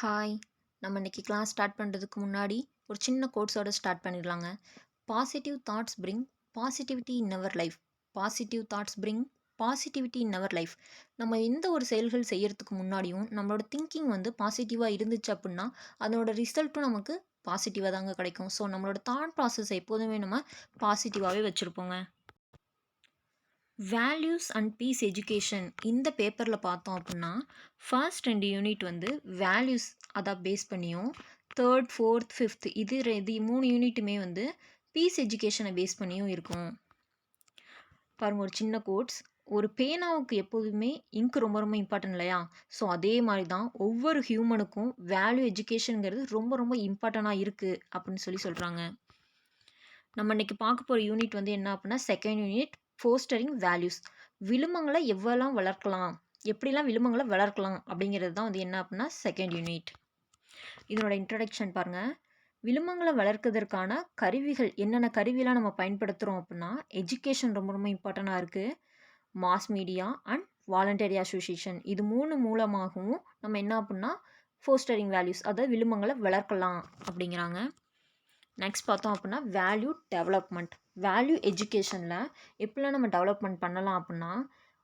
Hi! நம்ம இன்னைக்கு class start பண்ணுறதுக்கு முன்னாடி ஒரு சின்ன கோட்ஸோட ஸ்டார்ட் பண்ணிடலாங்க. Positive thoughts bring positivity in our life. Positive thoughts bring positivity in our life. நம்ம எந்த ஒரு செயல்கள் செய்யறதுக்கு முன்னாடியும் நம்மளோட திங்கிங் வந்து பாசிட்டிவாக இருந்துச்சு அப்படின்னா அதனோட ரிசல்ட்டும் நமக்கு பாசிட்டிவாக தாங்க கிடைக்கும். ஸோ நம்மளோட தாட் ப்ராசஸை எப்போதுமே நம்ம பாசிட்டிவாகவே வச்சுருப்போங்க. வேல்யூஸ் அண்ட் பீஸ் எஜுகேஷன் இந்த பேப்பரில் பார்த்தோம் அப்படின்னா ஃபர்ஸ்ட் 2 யூனிட் வந்து வேல்யூஸ் அதை பேஸ் பண்ணியும், தேர்ட் ஃபோர்த் ஃபிஃப்த் இது 3 யூனிட்டுமே வந்து பீஸ் எஜுகேஷனை பேஸ் பண்ணியும் இருக்கும். பாருங்க, ஒரு சின்ன கோட்ஸ். ஒரு பேனாவுக்கு எப்போதுமே இங்க் ரொம்ப ரொம்ப இம்பார்ட்டன்ட் இல்லையா? ஸோ அதே மாதிரி தான் ஒவ்வொரு ஹியூமனுக்கும் வேல்யூ எஜுகேஷனுங்கிறது ரொம்ப ரொம்ப இம்பார்ட்டண்ட்டாக இருக்குது அப்படின்னு சொல்கிறாங்க. நம்ம இன்னைக்கு பார்க்க போகிற யூனிட் வந்து என்ன அப்படின்னா செகண்ட் யூனிட், ஃபோஸ்டரிங் வேல்யூஸ். விழுமங்களை எவ்வளோலாம் வளர்க்கலாம், எப்படிலாம் விழுமங்களை வளர்க்கலாம் அப்படிங்கிறது தான் வந்து என்ன அப்படின்னா செகண்ட் யூனிட். இதனோட இன்ட்ரடக்ஷன் பாருங்கள். விழுமங்களை வளர்க்கறதற்கான கருவிகள் என்னென்ன கருவியெலாம் நம்ம பயன்படுத்துகிறோம் அப்படின்னா எஜுகேஷன் ரொம்ப ரொம்ப இம்பார்ட்டண்ட்டாக இருக்குது. Mass media and voluntary association இது 3 மூலமாகவும் நம்ம என்ன அப்படின்னா ஃபோஸ்டரிங் வேல்யூஸ் அதாவது விழுமங்களை வளர்க்கலாம் அப்படிங்கிறாங்க. நெக்ஸ்ட் பார்த்தோம் அப்படின்னா வேல்யூ டெவலப்மெண்ட். வேல்யூ எஜுகேஷனில் எப்படிலாம் நம்ம டெவலப்மெண்ட் பண்ணலாம் அப்படின்னா,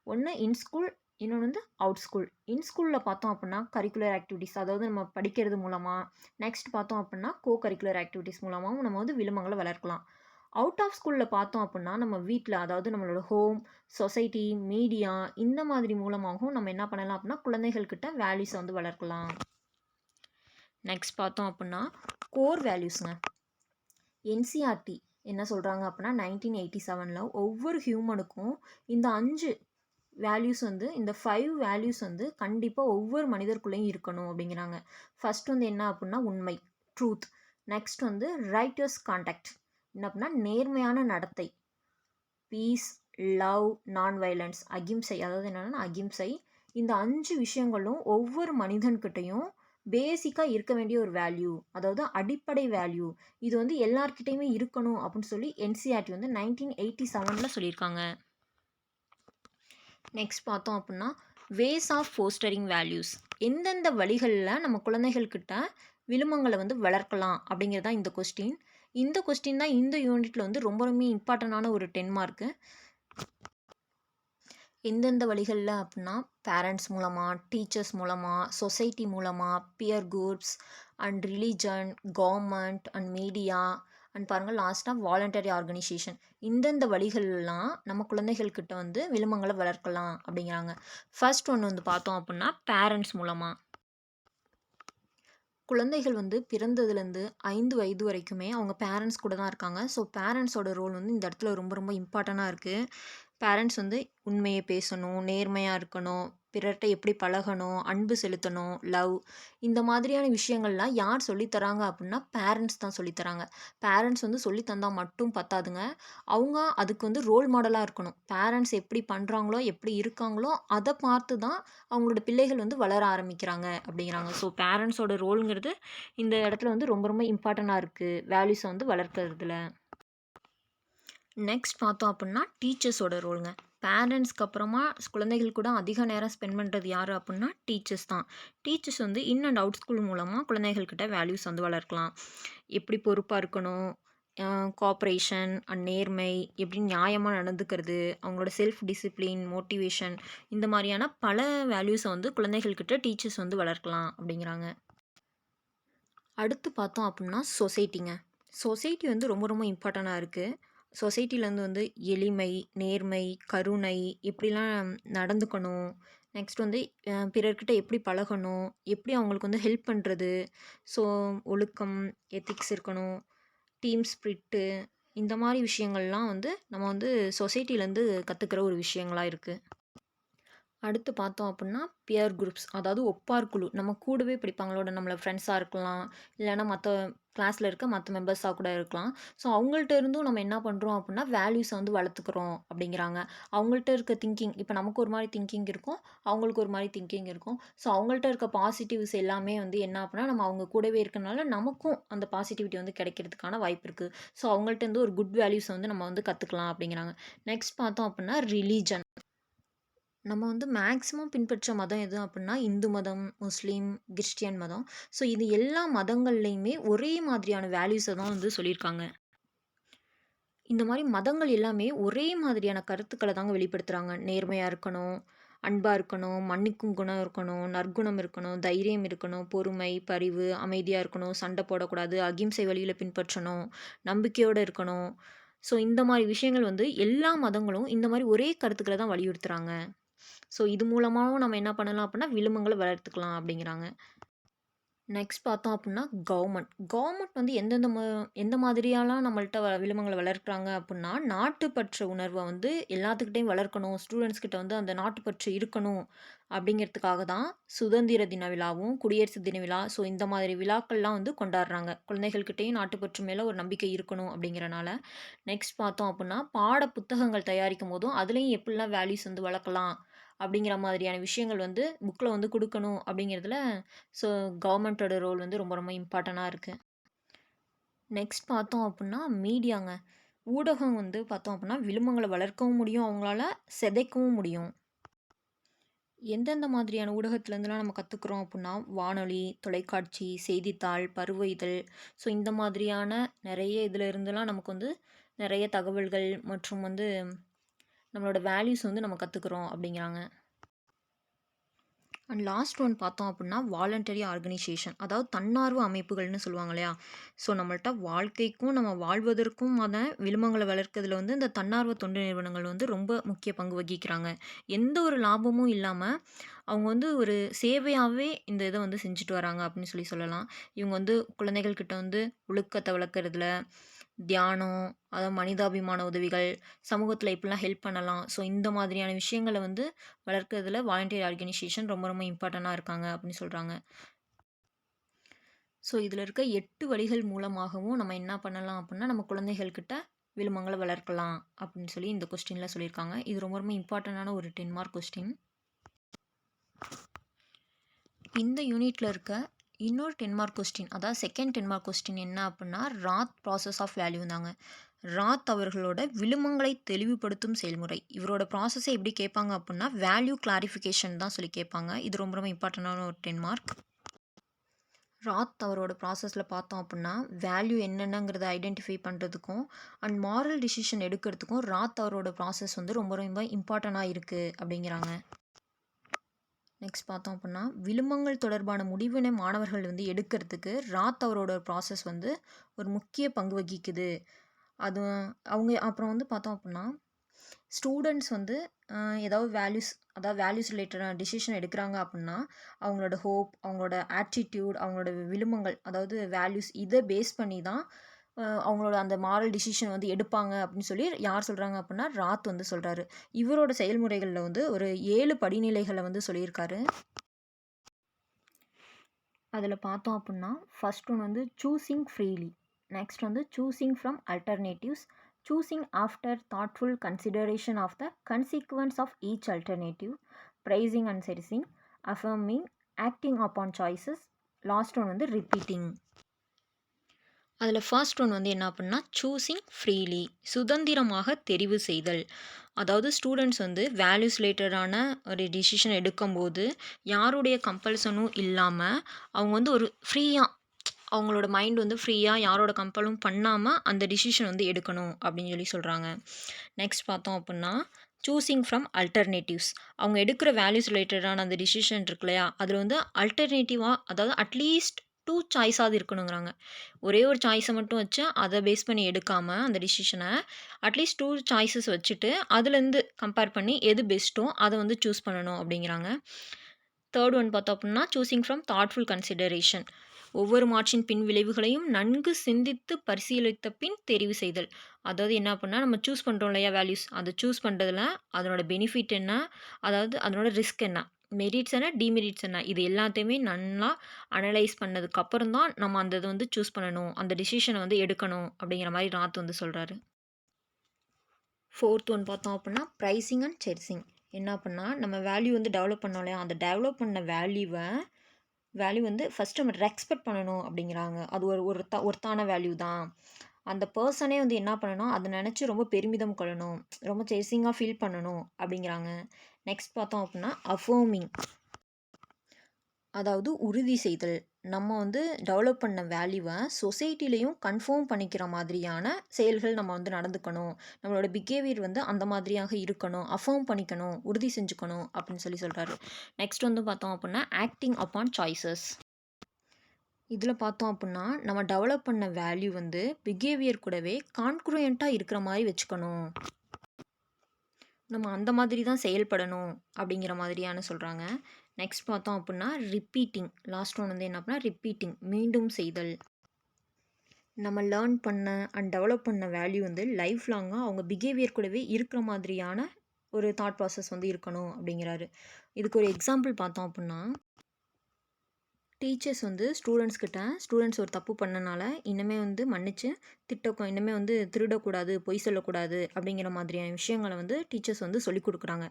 ஒன்று இன் ஸ்கூல், இன்னொன்று வந்து அவுட் ஸ்கூல். இன் ஸ்கூலில் பார்த்தோம் அப்படின்னா கரிக்குலர் ஆக்டிவிட்டீஸ் அதாவது நம்ம படிக்கிறது மூலமாக, நெக்ஸ்ட் பார்த்தோம் அப்படின்னா கோ கரிக்குலர் ஆக்டிவிட்டீஸ் மூலமாகவும் நம்ம வந்து விழுமங்களை வளர்க்கலாம். அவுட் ஆஃப் ஸ்கூலில் பார்த்தோம் அப்படின்னா நம்ம வீட்டில் அதாவது நம்மளோட ஹோம், சொசைட்டி, மீடியா இந்த மாதிரி மூலமாகவும் நம்ம என்ன பண்ணலாம் அப்படின்னா குழந்தைகள்கிட்ட வேல்யூஸை வந்து வளர்க்கலாம். நெக்ஸ்ட் பார்த்தோம் அப்படின்னா கோர் வேல்யூஸுங்க. என்சிஆர்டி என்ன சொல்கிறாங்க அப்படின்னா 1987 ஒவ்வொரு ஹியூமனுக்கும் இந்த 5 வேல்யூஸ் வந்து இந்த 5 வேல்யூஸ் வந்து கண்டிப்பாக ஒவ்வொரு மனிதருக்குள்ளேயும் இருக்கணும் அப்படிங்கிறாங்க. ஃபர்ஸ்ட் வந்து என்ன அப்படின்னா உண்மை, ட்ரூத். நெக்ஸ்ட் வந்து ரைட்டர்ஸ் கான்டாக்ட், என்ன அப்படின்னா நேர்மையான நடத்தை. பீஸ், லவ், நான் வைலன்ஸ், அகிம்சை அதாவது என்னென்னா அகிம்சை. இந்த 5 விஷயங்களும் ஒவ்வொரு மனிதன்கிட்டையும் பேசிக்காக இருக்க வேண்டிய ஒரு வேல்யூ, அதாவது அடிப்படை வேல்யூ. இது வந்து எல்லார்கிட்டையுமே இருக்கணும் அப்படின்னு சொல்லி என்சிஆர்டி வந்து 1987 சொல்லியிருக்காங்க. நெக்ஸ்ட் பார்த்தோம் அப்படின்னா வேஸ் ஆஃப் ஃபோஸ்டரிங் வேல்யூஸ். எந்தெந்த வழிகளில் நம்ம குழந்தைகள்கிட்ட விழுமங்களை வந்து வளர்க்கலாம் அப்படிங்கிறது தான் இந்த கொஸ்டின். இந்த கொஸ்டின் தான் இந்த யூனிட்டில் வந்து ரொம்ப ரொம்ப இம்பார்ட்டண்டான ஒரு 10 மார்க்கு. எந்தெந்த வழிகளில் அப்படின்னா பேரண்ட்ஸ் மூலமாக, டீச்சர்ஸ் மூலமாக, சொசைட்டி மூலமாக, peer groups and religion, government and media and பாருங்கள் லாஸ்ட்டாக வாலண்டரி ஆர்கனைசேஷன். இந்தந்த வழிகள்லாம் நம்ம குழந்தைகள்கிட்ட வந்து விழுமங்களை வளர்க்கலாம் அப்படிங்கிறாங்க. ஃபர்ஸ்ட் ஒன்று வந்து பார்த்தோம் அப்படின்னா பேரண்ட்ஸ் மூலமாக. குழந்தைகள் வந்து பிறந்ததுலேருந்து 5 வயது வரைக்குமே அவங்க பேரண்ட்ஸ் கூட தான் இருக்காங்க. ஸோ பேரண்ட்ஸோட ரோல் வந்து இந்த இடத்துல ரொம்ப ரொம்ப இம்பார்ட்டண்ட்டாக இருக்குது. பேரண்ட்ஸ் வந்து உண்மையை பேசணும், நேர்மையாக இருக்கணும், பிறர்கிட்ட எப்படி பழகணும், அன்பு செலுத்தணும், லவ் இந்த மாதிரியான விஷயங்கள்லாம் யார் சொல்லித்தராங்க அப்படின்னா பேரண்ட்ஸ் தான் சொல்லித்தராங்க. பேரண்ட்ஸ் வந்து சொல்லி தந்தால் மட்டும் பத்தாதுங்க, அவங்க அதுக்கு வந்து ரோல் மாடலாக இருக்கணும். பேரண்ட்ஸ் எப்படி பண்ணுறாங்களோ, எப்படி இருக்காங்களோ அதை பார்த்து தான் அவங்களோட பிள்ளைகள் வந்து வளர ஆரம்பிக்கிறாங்க அப்படிங்கிறாங்க. ஸோ பேரண்ட்ஸோட ரோலுங்கிறது இந்த இடத்துல வந்து ரொம்ப ரொம்ப இம்பார்ட்டண்ட்டாக இருக்குது வேல்யூஸை வந்து வளர்க்குறதுல. நெக்ஸ்ட் பார்த்தோம் அப்படின்னா டீச்சர்ஸோட ரோலுங்க. பேரண்ட்ஸ்க்கு அப்புறமா குழந்தைகள் கூட அதிக நேரம் ஸ்பெண்ட் பண்ணுறது யார் அப்படின்னா டீச்சர்ஸ் தான். டீச்சர்ஸ் வந்து இன் அண்ட் அவுட் ஸ்கூல் மூலமாக குழந்தைகள்கிட்ட வேல்யூஸ் வந்து வளர்க்கலாம். எப்படி பொறுப்பாக இருக்கணும், கோஆப்ரேஷன் அண்ட் நேர்மை, எப்படி நியாயமாக நடந்துக்கிறது, அவங்களோட செல்ஃப் டிசிப்ளின், மோட்டிவேஷன் இந்த மாதிரியான பல வேல்யூஸை வந்து குழந்தைகள்கிட்ட டீச்சர்ஸ் வந்து வளர்க்கலாம் அப்படிங்கிறாங்க. அடுத்து பார்த்தோம் அப்படின்னா சொசைட்டிங்க. சொசைட்டி வந்து ரொம்ப ரொம்ப இம்பார்ட்டண்ட்டாக இருக்குது. சொசைட்டிலேருந்து வந்து எளிமை, நேர்மை, கருணை எப்படிலாம் நடந்துக்கணும், நெக்ஸ்ட் வந்து பிறர்கிட்ட எப்படி பழகணும், எப்படி அவங்களுக்கு வந்து ஹெல்ப் பண்ணுறது, ஸோ ஒழுக்கம், எத்திக்ஸ் இருக்கணும், டீம் ஸ்பிரிட்டு இந்த மாதிரி விஷயங்கள்லாம் வந்து நம்ம வந்து சொசைட்டிலேருந்து கற்றுக்கிற ஒரு விஷயங்களாக இருக்குது. அடுத்து பார்த்தோம் அப்படின்னா பியர் குரூப்ஸ் அதாவது ஒப்பார் குழு. நம்ம கூடவே படிப்பாங்களோட நம்மள ஃப்ரெண்ட்ஸாக இருக்கலாம், இல்லைன்னா மற்ற கிளாஸில் இருக்க மற்ற மெம்பர்ஸாக கூட இருக்கலாம். ஸோ அவங்கள்ட்ட இருந்தும் நம்ம என்ன பண்ணுறோம் அப்படின்னா வேல்யூஸை வந்து வளர்த்துக்கிறோம் அப்படிங்கிறாங்க. அவங்கள்ட்ட இருக்க திங்கிங் இப்போ நமக்கு ஒரு மாதிரி திங்கிங் இருக்கும், அவங்களுக்கு ஒரு மாதிரி திங்கிங் இருக்கும். ஸோ அவங்கள்ட்ட இருக்க பாசிட்டிவ்ஸ் எல்லாமே வந்து என்ன அப்படின்னா நம்ம அவங்க கூடவே இருக்கனால நமக்கும் அந்த பாசிட்டிவிட்டி வந்து கிடைக்கிறதுக்கான வாய்ப்பு இருக்குது. ஸோ அவங்கள்ட்ட இருந்து ஒரு குட் வேல்யூஸை வந்து நம்ம வந்து கற்றுக்கலாம் அப்படிங்கிறாங்க. நெக்ஸ்ட் பார்த்தோம் அப்படின்னா ரிலீஜன். நம்ம வந்து மேக்ஸிமம் பின்பற்ற மதம் எது அப்புட்னா, இந்து மதம், முஸ்லீம், கிறிஸ்டியன் மதம். ஸோ இது எல்லா மதங்கள்லயுமே ஒரே மாதிரியான வேல்யூஸ தான் வந்து சொல்லியிருக்காங்க. இந்த மாரி மதங்கள் எல்லாமே ஒரே மாதிரியான கருத்துக்கள தாங்க வெளிப்படுத்துறாங்க. நேர்மையா இருக்கணும், அன்பா இருக்கணும், மன்னிக்கும் குணம் இருக்கணும், நற்குணம் இருக்கணும், தைரியம் இருக்கணும், பொறுமை, பரிவு, அமைதியா இருக்கணும், சண்டை போடக்கூடாது, அகிம்சை வழியில பின்பற்றணும், நம்பிக்கையோட இருக்கணும். ஸோ இந்த மாரி விஷயங்கள் வந்து எல்லா மதங்களும் இந்த மாரி ஒரே கருத்துக்கள தான் வலியுறுத்துறாங்க. ஸோ இது மூலமாவும் நம்ம என்ன பண்ணலாம் அப்புட்னா, விழுமங்கள வளர்த்துக்கலாம் அப்படிங்கிறாங்க. நெக்ஸ்ட் பார்த்தோம் அப்புட்னா கவர்மெண்ட். கவர்மெண்ட் வந்து எந்த மாதிரியலாம் நம்மள்ட்ட விழுமங்கள வளர்க்குறாங்க அப்புட்னா, நாட்டுப்பற்று உணர்வ வந்து எல்லாத்துக்கிட்டயும் வளர்க்கணும். ஸ்டூடெண்ட்ஸ் கிட்ட வந்து அந்த நாட்டுப்பற்று இருக்கணும் அப்படிங்கிறதுக்காக தான் சுதந்திர தின விழாவும், குடியரசு தின விழா, ஸோ இந்த மாதிரி விழாக்கள்லாம் வந்து கொண்டாடுறாங்க. குழந்தைகள்கிட்டயும் நாட்டுப்பற்று மேல ஒரு நம்பிக்கை இருக்கணும் அப்படிங்கிறனால. நெக்ஸ்ட் பார்த்தோம் அப்புட்னா, பாட புத்தகங்கள் தயாரிக்கும்போதும், அதுலயும் எப்படிலாம் வேல்யூஸ் வந்து வளர்க்கலாம் அப்படிங்கிற மாதிரியான விஷயங்கள் வந்து புக்ல வந்து குடுக்கணும் அப்படிங்கிறதுல ஸோ கவர்மெண்ட்டோட ரோல் வந்து ரொம்ப ரொம்ப இம்பார்ட்டன்ட்டா இருக்கு. நெக்ஸ்ட் பார்த்தோம் அப்புட்னா மீடியாங்க. ஊடகம் வந்து பார்த்தோம் அப்புட்னா விழுமங்கள வளர்க்கவும் முடியும் அவங்களால, சிதைக்கவும் முடியும். எந்தெந்த மாதிரியான ஊடகத்துலேருந்துலாம் நம்ம கத்துக்குறோம் அப்புட்னா, வானொலி, தொலைக்காட்சி, செய்தித்தாள், பருவ இதழ், ஸோ இந்த மாதிரியான நெறைய இதுல இருந்துலாம் நமக்கு வந்து நெறைய தகவல்கள் மற்றும் வந்து நம்மளோட வேல்யூஸ் வந்து நம்ம கத்துக்குறோம் அப்படிங்கிறாங்க. அண்ட் லாஸ்ட் ஒன் பார்த்தோம் அப்புட்னா, வாலண்டரி ஆர்கனைசேஷன். அதாவது தன்னார்வ அமைப்புகள்னு சொல்லுவாங்க இல்லையா? ஸோ நம்மள்ட்ட வாழ்க்கைக்கும், நம்ம வாழ்வதற்குமான விழுமங்கள வளர்க்கிறதுல வந்து இந்த தன்னார்வ தொண்டு நிறுவனங்கள் வந்து ரொம்ப முக்கிய பங்கு வகிக்கிறாங்க. எந்த ஒரு லாபமும் இல்லாம, அவங்க வந்து ஒரு சேவையாவே இந்த இத வந்து செஞ்சுட்டு வராங்க அப்படின்னு சொல்லலாம். இவங்க வந்து குழந்தைகள் கிட்ட வந்து ஒழுக்கத்த வளர்க்கறதுல, தியானம், அதாவது மனிதாபிமான உதவிகள், சமூகத்தில எப்படிலாம் ஹெல்ப் பண்ணலாம். ஸோ இந்த மாதிரியான விஷயங்கள வந்து வளர்க்கறதுல வாலண்டியர் ஆர்கனைசேஷன் ரொம்ப ரொம்ப இம்பார்ட்டன்ட்டா இருக்காங்க அப்படின்னு சொல்றாங்க. ஸோ இதில இருக்க 8 வழிகள் மூலமாகவும் நம்ம என்ன பண்ணலாம் அப்படின்னா, நம்ம குழந்தைகள் கிட்ட விழுமங்கள வளர்க்கலாம் அப்படின்னு சொல்லி இந்த கொஸ்டின்ல சொல்லியிருக்காங்க. இது ரொம்ப ரொம்ப இம்பார்ட்டன்ட்டான ஒரு 10 மார்க் கொஸ்டின். இந்த யூனிட்ல இருக்க இன்னொரு 10 மார்க் கொஸ்டின், அதாவது செகண்ட் 10 மார்க் கொஸ்டின் என்ன அப்படின்னா, ராத் ப்ராசஸ் ஆஃப் வேல்யூ தாங்க. ராத் அவர்களோட விழுமங்களை தெளிவுபடுத்தும் செயல்முறை. இவரோட ப்ராசஸை எப்படி கேட்பாங்க அப்படின்னா, வேல்யூ கிளாரிஃபிகேஷன் தான் சொல்லி கேட்பாங்க. இது ரொம்ப ரொம்ப இம்பார்ட்டன்டான ஒரு 10 மார்க். ராத் அவரோட ப்ராசஸில் பார்த்தோம் அப்படின்னா, வேல்யூ என்னென்னங்கிறத ஐடென்டிஃபை பண்ணுறதுக்கும் அண்ட் மாரல் டிசிஷன் எடுக்கிறதுக்கும் ராத் அவரோட ப்ராசஸ் வந்து ரொம்ப ரொம்ப இம்பார்ட்டண்ட்டாக இருக்குது அப்படிங்கிறாங்க. நெக்ஸ்ட் பார்த்தோம் அப்படின்னா, விழுமங்கள் தொடர்பான முடிவினை மாணவர்கள் வந்து எடுக்கிறதுக்கு ராத் அவரோட ப்ராசஸ் வந்து ஒரு முக்கிய பங்கு வகிக்குது. அது அவங்க அப்புறம் வந்து பார்த்தோம் அப்படின்னா, ஸ்டூடெண்ட்ஸ் வந்து ஏதாவது அதாவது வேல்யூஸ் ரிலேட்டடான டிசிஷன் எடுக்கிறாங்க அப்படின்னா, அவங்களோட ஹோப், அவங்களோட ஆட்டிட்யூட், அவங்களோட விழுமங்கள், அதாவது வேல்யூஸ் இதை பேஸ் பண்ணி தான் அவங்களோட அந்த மாரல் டிசிஷன் வந்து எடுப்பாங்க அப்படின்னு சொல்லி யார் சொல்கிறாங்க அப்படின்னா, ராத் வந்து சொல்கிறாரு. இவரோட செயல்முறைகளில் வந்து ஒரு 7 படிநிலைகளை வந்து சொல்லியிருக்காரு. அதில் பார்த்தோம் அப்படின்னா, ஃபர்ஸ்ட் ஒன் வந்து சூஸிங் ஃப்ரீலி. நெக்ஸ்ட் வந்து choosing from alternatives. Choosing after thoughtful consideration of the consequence of each alternative. Prizing and cherishing. Affirming. Acting upon choices. Last one வந்து ரிப்பீட்டிங். அதில் ஃபர்ஸ்ட் ஒன் வந்து என்ன அப்படின்னா, சூஸிங் ஃப்ரீலி, சுதந்திரமாக தெரிவு செய்தல். அதாவது ஸ்டூடெண்ட்ஸ் வந்து வேல்யூஸ் ரிலேட்டடான ஒரு டிசிஷன் எடுக்கும்போது யாருடைய கம்பல்சனும் இல்லாமல் அவங்க வந்து ஒரு ஃப்ரீயாக அவங்களோட மைண்ட் வந்து ஃப்ரீயாக யாரோட கம்பலும் பண்ணாமல் அந்த டிசிஷன் வந்து எடுக்கணும் அப்படின்னு சொல்லி சொல்கிறாங்க. நெக்ஸ்ட் பார்த்தோம் அப்படின்னா, சூஸிங் ஃப்ரம் அல்டர்னேட்டிவ்ஸ். அவங்க எடுக்கிற வேல்யூஸ் ரிலேட்டடான அந்த டிசிஷன் இருக்கு இல்லையா, அதில் வந்து அல்டர்னேட்டிவாக, அதாவது அட்லீஸ்ட் 2 சாய்ஸாவது இருக்கணுங்கிறாங்க. ஒரே ஒரு சாய்ஸை மட்டும் வச்சு அதை பேஸ் பண்ணி எடுக்காமல் அந்த டிசிஷனை அட்லீஸ்ட் 2 சாய்ஸஸ் வச்சுட்டு அதுலேருந்து கம்பேர் பண்ணி எது பெஸ்ட்டோ அதை வந்து சூஸ் பண்ணணும் அப்படிங்கிறாங்க. தேர்ட் ஒன் பார்த்தோம் அப்படின்னா, சூஸிங் ஃப்ரம் தாட்ஃபுல் கன்சிடரேஷன். ஒவ்வொரு மாற்றின் பின் விளைவுகளையும் நன்கு சிந்தித்து பரிசீலித்த பின் தெரிவு செய்தல். அதாவது என்ன அப்படின்னா, நம்ம சூஸ் பண்ணுறோம் இல்லையா வேல்யூஸ், அதை சூஸ் பண்ணுறதுல அதனோட பெனிஃபிட் என்ன, அதாவது அதனோட ரிஸ்க் என்ன, மெரிட்ஸ் என்ன, டிமெரிட்ஸ் என்ன, இது எல்லாத்தையுமே நல்லா அனலைஸ் பண்ணதுக்கப்புறம் தான் நம்ம அந்த இதை வந்து சூஸ் பண்ணணும், அந்த டிசிஷனை வந்து எடுக்கணும் அப்படிங்கிற மாதிரி ராத் வந்து சொல்கிறாரு. ஃபோர்த் ஒன் பார்த்தோம் அப்படின்னா, ப்ரைசிங் அண்ட் செர்சிங். என்ன அப்படின்னா, நம்ம வேல்யூ வந்து டெவலப் பண்ணோம் இல்லையா, அந்த டெவலப் பண்ண வேல்யூ வந்து ஃபஸ்ட்டு நம்ம ரெஸ்பெக்ட் பண்ணணும் அப்படிங்கிறாங்க. அது ஒர்த்தான வேல்யூ தான். அந்த பர்சனே வந்து என்ன பண்ணணும், அதை நினச்சி ரொம்ப பெருமிதம் கொள்ளணும், ரொம்ப சேசிங்காக ஃபீல் பண்ணணும் அப்படிங்கிறாங்க. நெக்ஸ்ட் பார்த்தோம் அப்படின்னா அஃபர்மிங், அதாவது உறுதி செய்தல். நம்ம வந்து டெவலப் பண்ண வேல்யூவை சொசைட்டிலையும் கன்ஃபார்ம் பண்ணிக்கிற மாதிரியான செயல்கள் நம்ம வந்து நடந்துக்கணும். நம்மளோட பிஹேவியர் வந்து அந்த மாதிரியாக இருக்கணும், அஃபர்ம் பண்ணிக்கணும், உறுதி செஞ்சுக்கணும் அப்படின்னு சொல்கிறாரு. நெக்ஸ்ட் வந்து பார்த்தோம் அப்படின்னா ஆக்டிங் அப்பான் சாய்ஸஸ். இதில் பார்த்தோம் அப்படின்னா நம்ம டெவலப் பண்ண வேல்யூ வந்து பிஹேவியர் கூடவே கான்க்ரூயண்ட்டாக இருக்கிற மாதிரி வச்சுக்கணும், நம்ம அந்த மாதிரி தான் செயல்படணும் அப்படிங்கிற மாதிரியான சொல்கிறாங்க. நெக்ஸ்ட் பார்த்தோம் அப்படின்னா ரிப்பீட்டிங், லாஸ்ட் ஒன் வந்து என்ன அப்படின்னா ரிப்பீட்டிங், மீண்டும் செய்தல். நம்ம லேர்ன் பண்ண அண்ட் டெவலப் பண்ண வேல்யூ வந்து லைஃப் லாங்காக அவங்க பிஹேவியர் கூடவே இருக்கிற மாதிரியான ஒரு தாட் ப்ராசஸ் வந்து இருக்கணும் அப்படிங்கிறாரு. இதுக்கு ஒரு எக்ஸாம்பிள் பார்த்தோம் அப்படின்னா, டீச்சர்ஸ் வந்து ஸ்டூடெண்ட்ஸ் ஒரு தப்பு பண்ணனால இனிமே வந்து மன்னிச்சு இனிமே வந்து திருடக்கூடாது, பொய் சொல்லக்கூடாது அப்படிங்கிற மாதிரியான விஷயங்களை வந்து டீச்சர்ஸ் வந்து சொல்லிக் கொடுக்குறாங்க.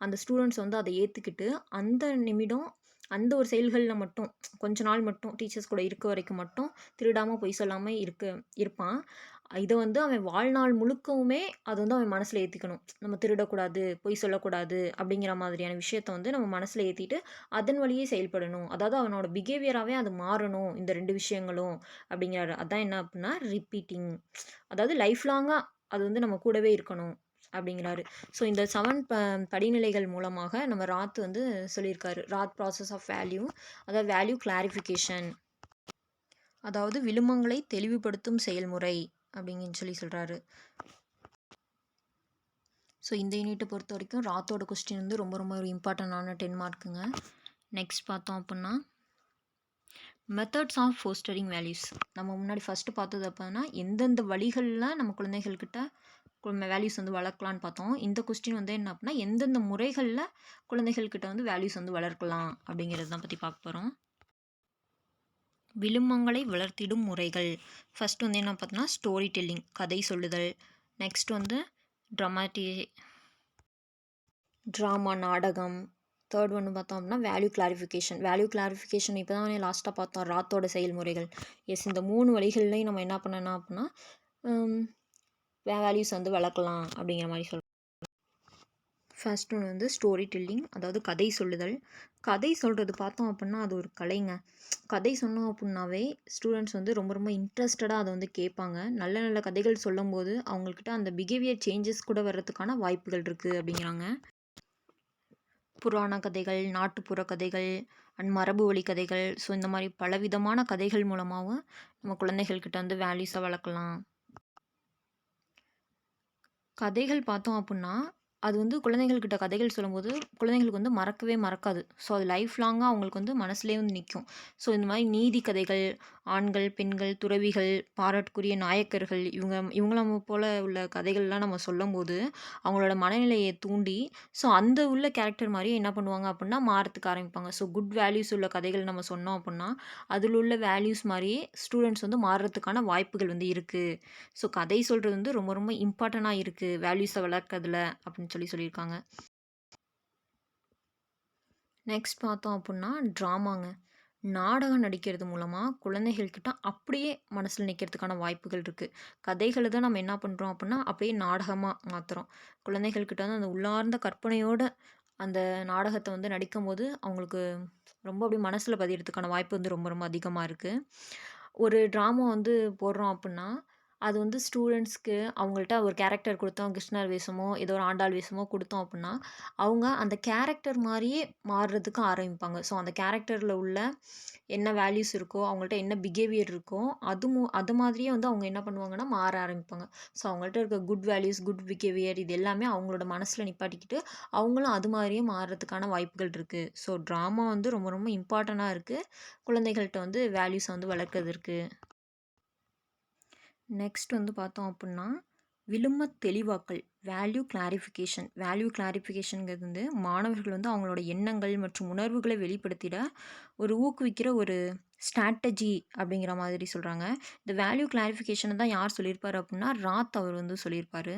அந்த ஸ்டூடெண்ட்ஸ் வந்து அதை ஏற்றுக்கிட்டு அந்த நிமிடம் அந்த ஒரு செயல்களில் மட்டும் கொஞ்ச நாள் மட்டும் டீச்சர்ஸ் கூட இருக்க வரைக்கும் மட்டும் திருடாமல் பொய் சொல்லாமல் இருப்பான். இதை வந்து அவன் வாழ்நாள் முழுக்கவுமே அது வந்து அவன் மனசில் ஏற்றிக்கணும். நம்ம திருடக்கூடாது, பொய் சொல்லக்கூடாது அப்படிங்கிற மாதிரியான விஷயத்த வந்து நம்ம மனசில் ஏற்றிட்டு அதன் வழியே செயல்படணும். அதாவது அவனோட பிஹேவியராகவே அது மாறணும் இந்த 2 விஷயங்களும் அப்படிங்கிறாரு. அதான் என்ன அப்படின்னா ரிப்பீட்டிங், அதாவது லைஃப் லாங்காக அது வந்து நம்ம கூடவே இருக்கணும் அப்படிங்கிறாரு. ஸோ இந்த 7 படிநிலைகள் மூலமாக நம்ம ராத் வந்து சொல்லியிருக்காரு. ராத் ப்ராசஸ் ஆஃப் வேல்யூ, அதாவது வேல்யூ கிளாரிஃபிகேஷன், அதாவது விழுமங்களை தெளிவுபடுத்தும் செயல்முறை அப்படின்னு சொல்கிறாரு. ஸோ இந்த யூனிட்டை பொறுத்த வரைக்கும் ராத்தோட கொஸ்டின் வந்து ரொம்ப ரொம்ப ஒரு இம்பார்ட்டண்டான 10 மார்க்குங்க. நெக்ஸ்ட் பார்த்தோம் அப்படின்னா மெத்தட்ஸ் ஆஃப் ஃபோஸ்டரிங் வேல்யூஸ். நம்ம முன்னாடி ஃபஸ்ட்டு பார்த்தது அப்படின்னா எந்தெந்த வழிகளில் நம்ம குழந்தைகள்கிட்ட வேல்யூஸ் வந்து வளர்க்கலான்னு பார்த்தோம். இந்த கொஸ்டின் வந்து என்ன அப்படின்னா எந்தெந்த முறைகளில் குழந்தைகள்கிட்ட வந்து வேல்யூஸ் வந்து வளர்க்கலாம் அப்படிங்கிறது தான் பற்றி பார்க்க போகிறோம். விழுமங்களை வளர்த்திடும் முறைகள். ஃபஸ்ட் வந்து என்ன பார்த்தோன்னா ஸ்டோரி டெல்லிங், கதை சொல்லுதல். நெக்ஸ்ட் வந்து ட்ராமா, நாடகம். தேர்ட் ஒன்று பார்த்தோம் அப்படின்னா வேல்யூ கிளாரிஃபிகேஷன் இப்போ தான் லாஸ்ட்டாக பார்த்தோம் ராத்தோட செயல்முறைகள். எஸ், இந்த 3 வழிகள்லையும் நம்ம என்ன பண்ணணும் அப்படின்னா வேல்யூஸ் வந்து வளர்க்கலாம் அப்படிங்கிற மாதிரி சொல்கிறோம். ஃபர்ஸ்ட் ஒன்று வந்து ஸ்டோரி டெல்லிங், அதாவது கதை சொல்லுதல். கதை சொல்கிறது பார்த்தோம் அப்படின்னா அது ஒரு கலைங்க. கதை சொன்னோம் அப்படின்னாவே ஸ்டூடெண்ட்ஸ் வந்து ரொம்ப ரொம்ப இன்ட்ரெஸ்டடாக அதை வந்து கேட்பாங்க. நல்ல நல்ல கதைகள் சொல்லும்போது அவங்கக்கிட்ட அந்த பிஹேவியர் சேஞ்சஸ் கூட வர்றதுக்கான வாய்ப்புகள் இருக்குது அப்படிங்கிறாங்க. புராண கதைகள், நாட்டுப்புற கதைகள் அண்ட் மரபு வழி கதைகள். ஸோ இந்த மாதிரி பலவிதமான கதைகள் மூலமாகவும் நம்ம குழந்தைகள்கிட்ட வந்து வேல்யூஸை வளர்க்கலாம். கதைகள் பார்த்தோம் அப்படின்னா அது வந்து குழந்தைகள்கிட்ட கதைகள் சொல்லும்போது குழந்தைங்களுக்கு வந்து மறக்கவே மறக்காது. ஸோ அது லைஃப் லாங்காக அவங்களுக்கு வந்து மனசுலேயே வந்து நிற்கும். ஸோ இந்த மாதிரி நீதி கதைகள், ஆண்கள், பெண்கள், துறவிகள், பாராட்டுக்குரிய நாயக்கர்கள், இவங்கள போல் உள்ள கதைகள்லாம் நம்ம சொல்லும்போது அவங்களோட மனநிலையை தூண்டி ஸோ அந்த உள்ள கேரக்டர் மாதிரி என்ன பண்ணுவாங்க அப்படின்னா மாறத்துக்கு ஆரம்பிப்பாங்க. ஸோ குட் வேல்யூஸ் உள்ள கதைகள் நம்ம சொன்னோம் அப்படின்னா அதில் உள்ள வேல்யூஸ் மாதிரியே ஸ்டூடெண்ட்ஸ் வந்து மாறுறதுக்கான வாய்ப்புகள் வந்து இருக்குது. ஸோ கதை சொல்கிறது வந்து ரொம்ப ரொம்ப இம்பார்ட்டண்ட்டாக இருக்குது வேல்யூஸை வளர்க்கறதுல அப்படின்னு சொல்லியிருக்காங்க. நெக்ஸ்ட் பார்த்தோம் அப்படின்னா ட்ராமாங்க. நாடகம் நடிக்கிறது மூலமாக குழந்தைகள்கிட்ட அப்படியே மனசில் நிற்கிறதுக்கான வாய்ப்புகள் இருக்குது. கதைகளை தான் நம்ம என்ன பண்ணுறோம் அப்படின்னா அப்படியே நாடகமாக மாற்றுறோம். குழந்தைகள்கிட்ட வந்து அந்த உள்ளார்ந்த கற்பனையோடு அந்த நாடகத்தை வந்து நடிக்கும்போது அவங்களுக்கு ரொம்ப அப்படியே மனசில் பதியறதுக்கான வாய்ப்பு வந்து ரொம்ப ரொம்ப அதிகமாக இருக்குது. ஒரு ட்ராமா வந்து போடுறோம் அப்படின்னா அது வந்து ஸ்டூடெண்ட்ஸ்க்கு அவங்கள்ட்ட ஒரு கேரக்டர் கொடுத்தோம், கிருஷ்ணர் வேஷமோ ஏதோ ஒரு ஆண்டாள் வேஷமோ கொடுத்தோம் அப்படின்னா அவங்க அந்த கேரக்டர் மாதிரியே மாறுறதுக்கு ஆரம்பிப்பாங்க. ஸோ அந்த கேரக்டரில் உள்ள என்ன வேல்யூஸ் இருக்கோ, அவங்கள்ட்ட என்ன பிஹேவியர் இருக்கோ அது மாதிரியே வந்து அவங்க என்ன பண்ணுவாங்கன்னா மாற ஆரம்பிப்பாங்க. ஸோ அவங்கள்ட்ட இருக்க குட் வேல்யூஸ், குட் பிஹேவியர் இது எல்லாமே அவங்களோட மனசில் நிப்பாட்டிக்கிட்டு அவங்களும் அது மாதிரியே மாறுறதுக்கான வாய்ப்புகள் இருக்குது. ஸோ ட்ராமா வந்து ரொம்ப ரொம்ப இம்பார்ட்டண்ட்டாக இருக்குது குழந்தைகள்கிட்ட வந்து வேல்யூஸை வந்து வளர்க்கறதுக்கு. நெக்ஸ்ட் வந்து பார்த்தோம் அப்படின்னா விழும தெளிவாக்கல், வேல்யூ கிளாரிஃபிகேஷனுங்கிறது வந்து மாணவர்கள் வந்து அவங்களோட எண்ணங்கள் மற்றும் உணர்வுகளை வெளிப்படுத்திட ஒரு ஊக்குவிக்கிற ஒரு ஸ்ட்ராட்டஜி அப்படிங்கிற மாதிரி சொல்கிறாங்க. இந்த வேல்யூ கிளாரிஃபிகேஷனை தான் யார் சொல்லியிருப்பார் அப்படின்னா ராத் அவர் வந்து சொல்லியிருப்பார்.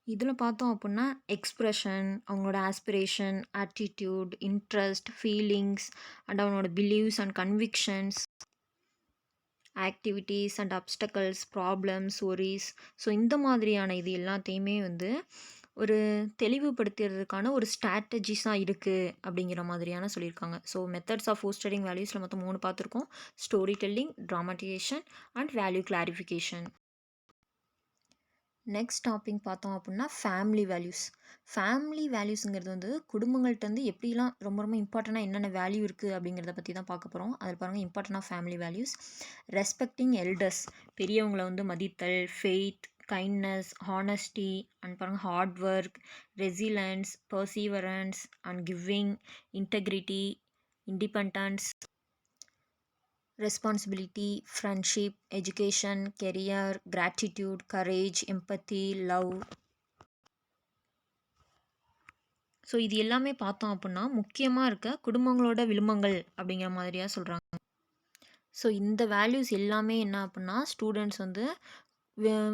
இதில் பார்த்தோம் அப்படின்னா எக்ஸ்ப்ரெஷன், அவங்களோட aspiration, attitude, interest, feelings and அவனோட beliefs and convictions, activities and obstacles, problems, worries. So இந்த மாதிரியான இது எல்லாத்தையுமே வந்து ஒரு தெளிவுபடுத்துறதுக்கான ஒரு ஸ்ட்ராட்டஜிஸாக இருக்குது அப்படிங்கிற மாதிரியான சொல்லியிருக்காங்க. ஸோ மெத்தட்ஸ் ஆஃப் ஃபோஸ்டரிங் வேல்யூஸில் மொத்தம் 3 பார்த்துருக்கோம். Story telling, dramatization and value clarification. Next topic பார்த்தோம் அப்படின்னா ஃபேமிலி வேல்யூஸ். ஃபேமிலி வேல்யூஸுங்கிறது வந்து குடும்பங்கள்ட்டேருந்து எப்படிலாம் ரொம்ப ரொம்ப இம்பார்ட்டண்ட்டாக என்னென்ன வேல்யூ இருக்குது அப்படிங்கிறத பற்றி தான் பார்க்க போகிறோம். அதில் பாருங்கள் important of family values. Respecting elders, பெரியவங்களை வந்து மதித்தல், ஃபெய்த், கைண்ட்னஸ், ஹானஸ்டி அண்ட் பாருங்கள் hard work, resilience, perseverance and giving, integrity, independence, responsibility, friendship, education, career, gratitude, courage, empathy, love. So இது எல்லாமே பார்த்தோம் அப்படின்னா முக்கியமாக இருக்க குடும்பங்களோட விழுமங்கள் அப்படிங்கிற மாதிரியாக சொல்கிறாங்க. ஸோ இந்த வேல்யூஸ் எல்லாமே என்ன அப்படின்னா ஸ்டூடெண்ட்ஸ் வந்து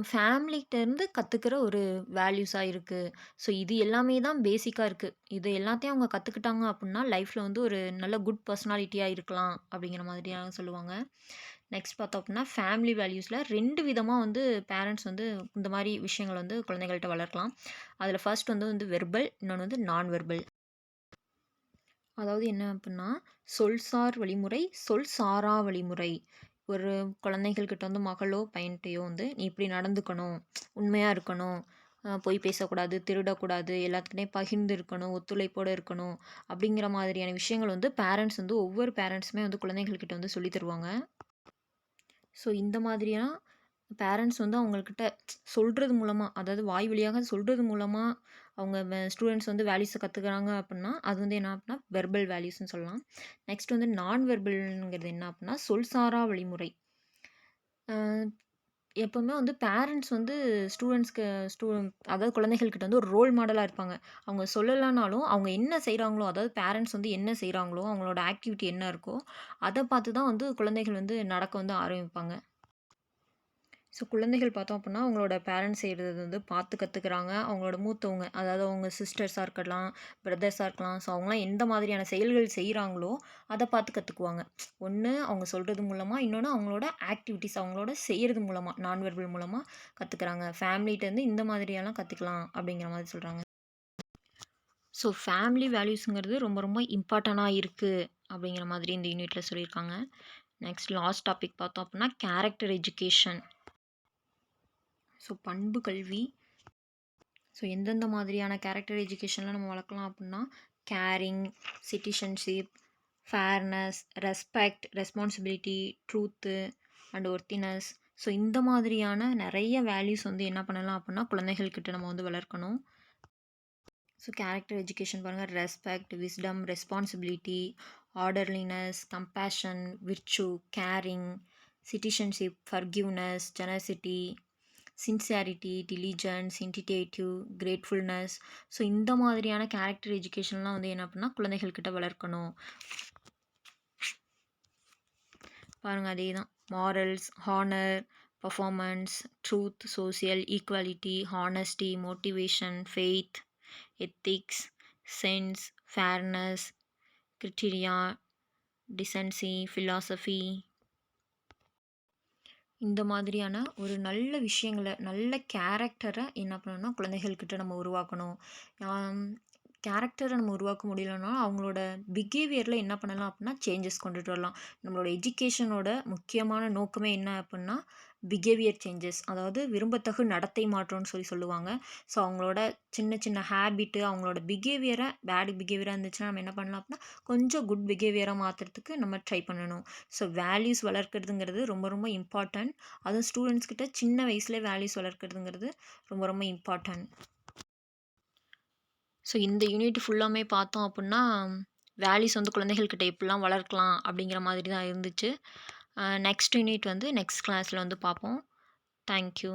ஃபேமிலிகிட்டேருந்து கற்றுக்கிற ஒரு வேல்யூஸாக இருக்குது. ஸோ இது எல்லாமே தான் பேசிக்காக இருக்குது. இது எல்லாத்தையும் அவங்க கற்றுக்கிட்டாங்க அப்படின்னா லைஃப்பில் வந்து ஒரு நல்ல குட் பர்சனாலிட்டியாக இருக்கலாம் அப்படிங்கிற மாதிரியாக சொல்லுவாங்க. நெக்ஸ்ட் பார்த்தோம் அப்படின்னா ஃபேமிலி வேல்யூஸில் 2 விதமாக வந்து பேரண்ட்ஸ் வந்து இந்த மாதிரி விஷயங்கள் வந்து குழந்தைகள்கிட்ட வளர்க்கலாம். அதில் ஃபர்ஸ்ட் வந்து வெர்பல், இன்னொன்று வந்து நான் வெர்பல். அதாவது என்ன அப்படின்னா சொல்சார் வழிமுறை, சொல் சாரா வழிமுறை. ஒரு குழந்தைகள்கிட்ட வந்து மகளோ பையன்கிட்டையோ வந்து நீ இப்படி நடந்துக்கணும், உண்மையாக இருக்கணும், பொய் பேசக்கூடாது, திருடக்கூடாது, எல்லாத்துக்கிட்டையும் பகிர்ந்து இருக்கணும், ஒத்துழைப்போடு இருக்கணும் அப்படிங்கிற மாதிரியான விஷயங்கள் வந்து பேரண்ட்ஸ் வந்து ஒவ்வொரு பேரண்ட்ஸுமே வந்து குழந்தைகள்கிட்ட வந்து சொல்லி தருவாங்க. ஸோ இந்த மாதிரியான பேரண்ட்ஸ் வந்து அவங்கக்கிட்ட சொல்கிறது மூலமாக, அதாவது வாய் வழியாக சொல்கிறது மூலமாக அவங்க ஸ்டூடெண்ட்ஸ் வந்து வேல்யூஸை கற்றுக்குறாங்க அப்படின்னா அது வந்து என்ன அப்படின்னா வெர்பல் வேல்யூஸ்னு சொல்லலாம். நெக்ஸ்ட் வந்து நான் வெர்பல்ங்கிறது என்ன அப்படின்னா சொல்சாரா வழிமுறை. எப்போவுமே வந்து பேரண்ட்ஸ் வந்து ஸ்டூடெண்ட்ஸ்க்கு அதாவது குழந்தைகள்கிட்ட வந்து ஒரு ரோல் மாடலாக இருப்பாங்க. அவங்க சொல்லலைனாலும் அவங்க என்ன செய்கிறாங்களோ, அதாவது பேரண்ட்ஸ் வந்து என்ன செய்கிறாங்களோ, அவங்களோட ஆக்டிவிட்டி என்ன இருக்கோ அதை பார்த்து தான் வந்து குழந்தைகள் வந்து நடக்க வந்து ஆரம்பிப்பாங்க. ஸோ குழந்தைகள் பார்த்தோம் அப்படின்னா அவங்களோட பேரண்ட்ஸ் செய்கிறது வந்து பார்த்து கற்றுக்குறாங்க. அவங்களோட மூத்தவங்க, அதாவது அவங்க சிஸ்டர்ஸாக இருக்கலாம், பிரதர்ஸாக இருக்கலாம். ஸோ அவங்களாம் எந்த மாதிரியான செயல்கள் செய்கிறாங்களோ அதை பார்த்து கற்றுக்குவாங்க. ஒன்று அவங்க சொல்கிறது மூலமாக, இன்னொன்று அவங்களோட ஆக்டிவிட்டீஸ் அவங்களோட செய்கிறது மூலமாக, நான் வெர்பல் மூலமாக கற்றுக்குறாங்க. ஃபேமிலிகிட்டேருந்து இந்த மாதிரியெல்லாம் கற்றுக்கலாம் அப்படிங்கிற மாதிரி சொல்கிறாங்க. ஸோ ஃபேமிலி வேல்யூஸுங்கிறது ரொம்ப ரொம்ப இம்பார்ட்டண்ட்டாக இருக்குது அப்படிங்கிற மாதிரி இந்த யூனிட்டில் சொல்லியிருக்காங்க. நெக்ஸ்ட் லாஸ்ட் டாபிக் பார்த்தோம் அப்படின்னா கேரக்டர் எஜுகேஷன். ஸோ பண்பு கல்வி. ஸோ எந்தெந்த மாதிரியான கேரக்டர் எஜுகேஷன்லாம் நம்ம வளர்க்கலாம் அப்படின்னா caring, citizenship, fairness, respect, responsibility, truth and worthiness. So இந்த மாதிரியான நிறைய வேல்யூஸ் வந்து என்ன பண்ணலாம் அப்படின்னா குழந்தைகள்கிட்ட நம்ம வந்து வளர்க்கணும். ஸோ கேரக்டர் எஜுகேஷன் பாருங்கள், respect, wisdom, responsibility, orderliness, compassion, virtue, caring, citizenship, forgiveness, generosity, sincerity, diligence, initiative, gratefulness. So இந்த மாதிரியான கேரக்டர் எஜுகேஷன்லாம் வந்து என்ன பண்ணால் குழந்தைகள்கிட்ட வளர்க்கணும். பாருங்கள் அதே தான் morals, honour, performance, truth, social, equality, honesty, motivation, faith, ethics, sense, fairness, criteria, decency, philosophy. இந்த மாதிரியான ஒரு நல்ல விஷயங்களை, நல்ல கேரக்டரை என்ன பண்ணணும்னா குழந்தைகள்கிட்ட நம்ம உருவாக்கணும். கேரக்டரை நம்ம உருவாக்க முடியலனாலும் அவங்களோட பிஹேவியரில் என்ன பண்ணலாம் அப்படின்னா சேஞ்சஸ் கொண்டுட்டு வரலாம். நம்மளோட எஜுகேஷனோட முக்கியமான நோக்கமே என்ன அப்படின்னா பிஹேவியர் சேஞ்சஸ், அதாவது விரும்பத்தகு நடத்தை மாற்றம்னு சொல்லுவாங்க. ஸோ அவங்களோட சின்ன சின்ன ஹேபிட்டு, அவங்களோட பிஹேவியரை பேட் பிஹேவியராக இருந்துச்சுன்னா நம்ம என்ன பண்ணலாம் அப்படின்னா கொஞ்சம் குட் பிஹேவியராக மாற்றுறதுக்கு நம்ம ட்ரை பண்ணணும். ஸோ வேல்யூஸ் வளர்க்குறதுங்கிறது ரொம்ப ரொம்ப இம்பார்ட்டன்ட். அதுவும் ஸ்டூடெண்ட்ஸ் கிட்ட சின்ன வயசுலேயே வேல்யூஸ் வளர்க்குறதுங்கிறது ரொம்ப ரொம்ப இம்பார்ட்டன்ட். ஸோ இந்த யூனிட் ஃபுல்லாமே பார்த்தோம் அப்படின்னா வேல்யூஸ் வந்து குழந்தைகள்கிட்ட எப்படிலாம் வளர்க்கலாம் அப்படிங்கிற மாதிரி தான் இருந்துச்சு. நெக்ஸ்ட் யூனிட் வந்து நெக்ஸ்ட் கிளாஸில் வந்து பார்ப்போம். தேங்க்யூ.